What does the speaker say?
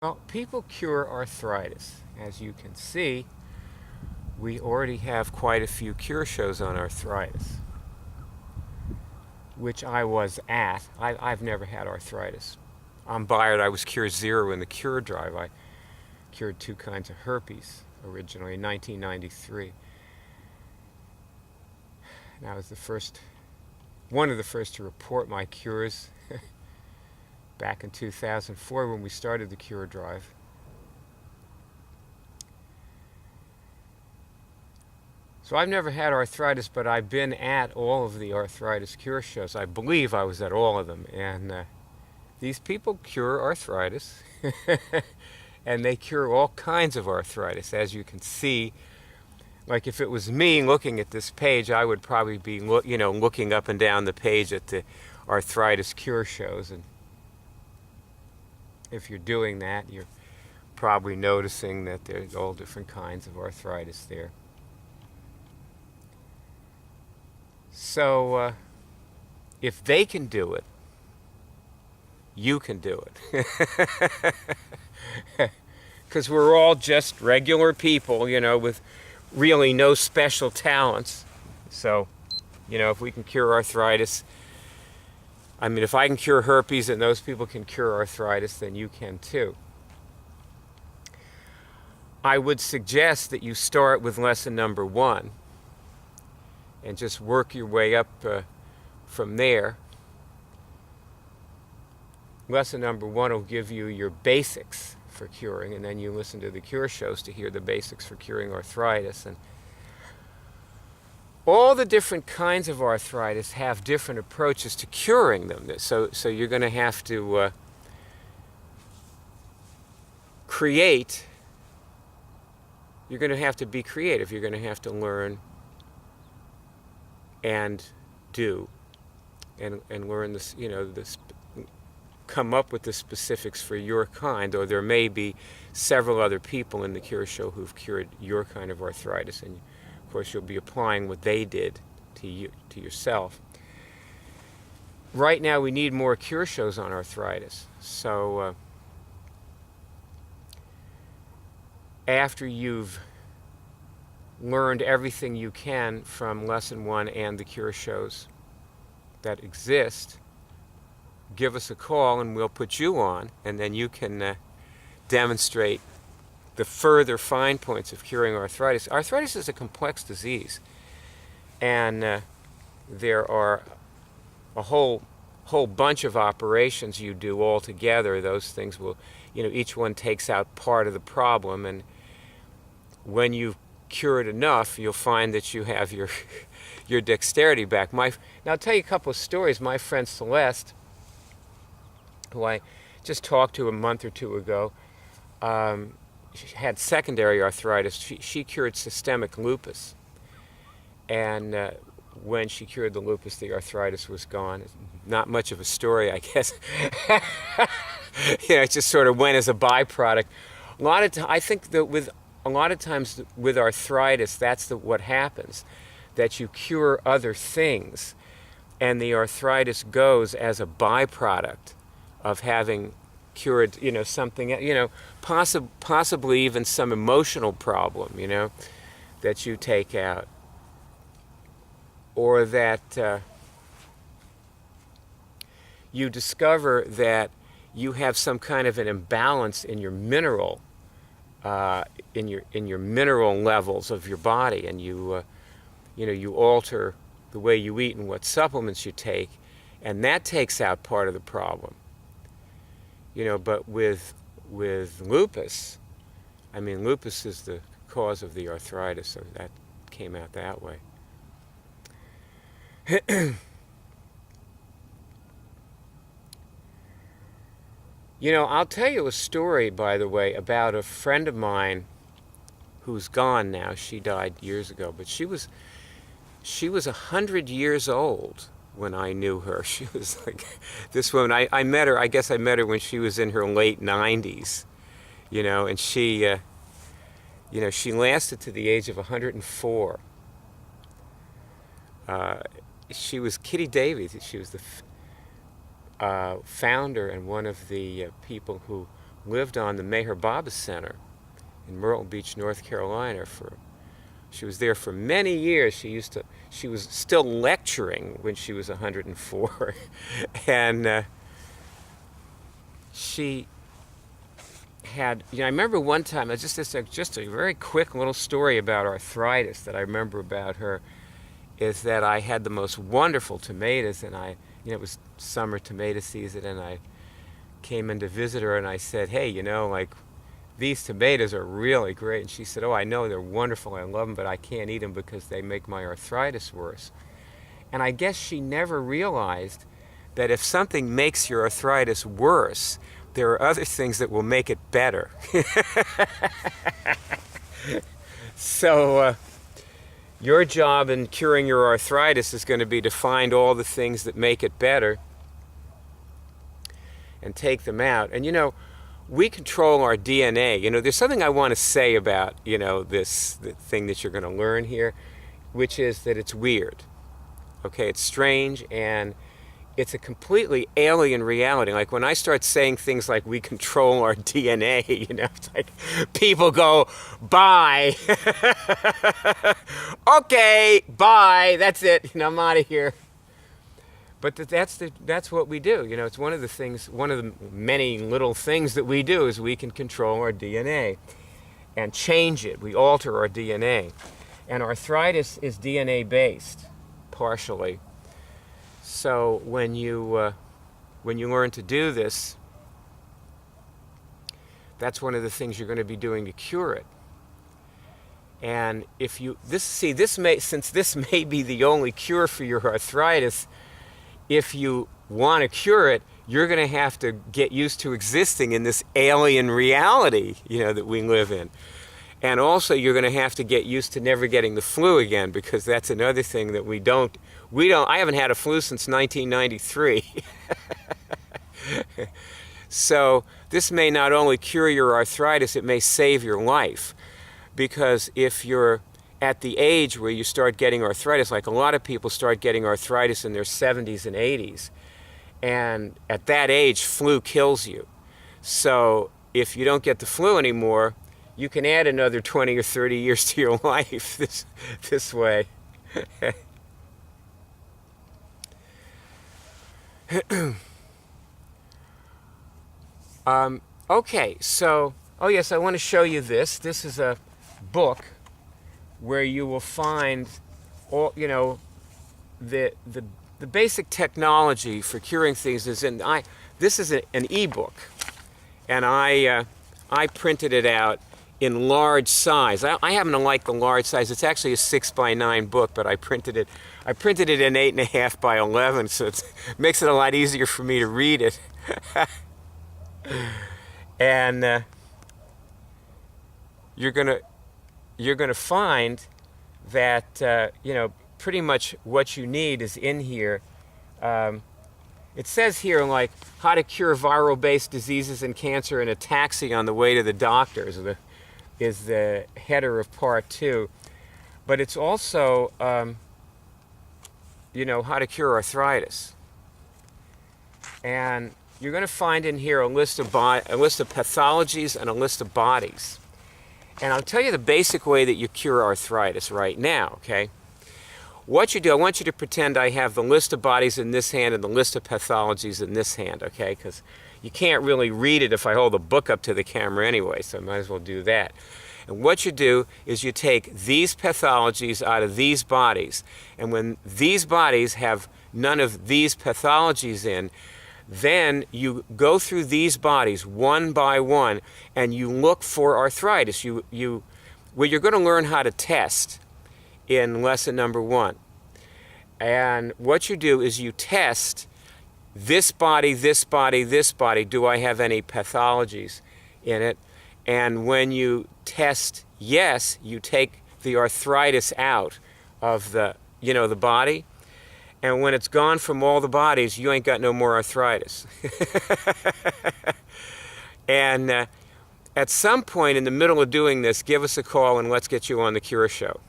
Well, people cure arthritis. As you can see, we already have quite a few cure shows on arthritis, which I was at. I've never had arthritis. I'm Bayard. I was Cure Zero in the Cure Drive. I cured 2 kinds of herpes originally in 1993. And I was one of the first to report my cures back in 2004 when we started the Cure Drive. So I've never had arthritis, but I've been at all of the arthritis cure shows. I believe I was at all of them. And these people cure arthritis. And they cure all kinds of arthritis. As you can see, like if it was me looking at this page, I would probably be looking up and down the page at the arthritis cure shows. And if you're doing that, you're probably noticing that there's all different kinds of arthritis there. So if they can do it, you can do it. Because we're all just regular people, with really no special talents. So, if we can cure arthritis, if I can cure herpes and those people can cure arthritis, then you can too. I would suggest that you start with lesson number 1 and just work your way up from there. Lesson number 1 will give you your basics for curing, and then you listen to the cure shows to hear the basics for curing arthritis. And all the different kinds of arthritis have different approaches to curing them. So you're going to have to you're going to have to be creative. You're going to have to learn and do and learn this, come up with the specifics for your kind, or there may be several other people in the cure show who've cured your kind of arthritis, and of course you'll be applying what they did to yourself. Right now we need more cure shows on arthritis, so after you've learned everything you can from lesson 1 and the cure shows that exist, give us a call and we'll put you on, and then you can demonstrate the further fine points of curing arthritis. Arthritis is a complex disease, and there are a whole bunch of operations you do all together. Those things will, each one takes out part of the problem, and when you've cured enough, you'll find that you have your dexterity back. Now I'll tell you a couple of stories. My friend Celeste, who I just talked to a month or 2 ago, she had secondary arthritis. She cured systemic lupus, and when she cured the lupus, the arthritis was gone. Not much of a story, I guess. It just sort of went as a byproduct. I think that a lot of times with arthritis, that's what happens, that you cure other things, and the arthritis goes as a byproduct of having cured, something, possibly even some emotional problem, that you take out, or that you discover that you have some kind of an imbalance in your mineral, in your mineral levels of your body, and you alter the way you eat and what supplements you take, and that takes out part of the problem. But with lupus, lupus is the cause of the arthritis, so that came out that way. I'll tell you a story, by the way, about a friend of mine who's gone now. She died years ago, but she was 100 years old when I knew her. She was like this woman. I met her, I guess I met her when she was in her late 90s, and she lasted to the age of 104. She was Kitty Davies. She was the founder and one of the people who lived on the Meher Baba Center in Myrtle Beach, North Carolina. She was there for many years. She was still lecturing when she was 104, and she had, I remember one time, just a very quick little story about arthritis that I remember about her, is that I had the most wonderful tomatoes, and it was summer tomato season, and I came in to visit her, and I said, hey, like, these tomatoes are really great. And she said, oh, I know, they're wonderful, I love them, but I can't eat them because they make my arthritis worse. And I guess she never realized that if something makes your arthritis worse, there are other things that will make it better. So your job in curing your arthritis is going to be to find all the things that make it better and take them out. And we control our DNA. There's something I want to say about, this thing that you're going to learn here, which is that it's weird. Okay, it's strange, and it's a completely alien reality. Like when I start saying things like we control our DNA, it's like people go, bye. Okay, bye, that's it, I'm out of here. But that's what we do. It's one of the many little things that we do is we can control our DNA and change it. We alter our DNA. And arthritis is DNA based, partially. So when you learn to do this, that's one of the things you're going to be doing to cure it. And since this may be the only cure for your arthritis, if you want to cure it, you're going to have to get used to existing in this alien reality, that we live in. And also you're going to have to get used to never getting the flu again, because that's another thing that we don't, I haven't had a flu since 1993. So this may not only cure your arthritis, it may save your life. Because if you're at the age where you start getting arthritis, like a lot of people start getting arthritis in their 70s and 80s, and at that age, flu kills you. So if you don't get the flu anymore, you can add another 20 or 30 years to your life this way. Okay, so, oh yes, I want to show you this. This is a book where you will find all, the basic technology for curing things is in, this is an e-book, and I printed it out in large size. I happen to like the large size. It's actually a 6x9 book, but I printed it in 8.5 by 11, so it makes it a lot easier for me to read it. And you're gonna find that pretty much what you need is in here. It says here, like, how to cure viral-based diseases and cancer in a taxi on the way to the doctor is the header of part 2. But it's also, how to cure arthritis. And you're going to find in here a list of pathologies and a list of bodies. And I'll tell you the basic way that you cure arthritis right now, okay? What you do, I want you to pretend I have the list of bodies in this hand and the list of pathologies in this hand, okay? Because you can't really read it if I hold the book up to the camera anyway, so I might as well do that. And what you do is you take these pathologies out of these bodies, and when these bodies have none of these pathologies in, then you go through these bodies one by one, and you look for arthritis. Well, you're going to learn how to test in lesson number 1. And what you do is you test this body, this body, this body. Do I have any pathologies in it? And when you test yes, you take the arthritis out of the body. And when it's gone from all the bodies, you ain't got no more arthritis. And at some point in the middle of doing this, give us a call and let's get you on the Cure Show.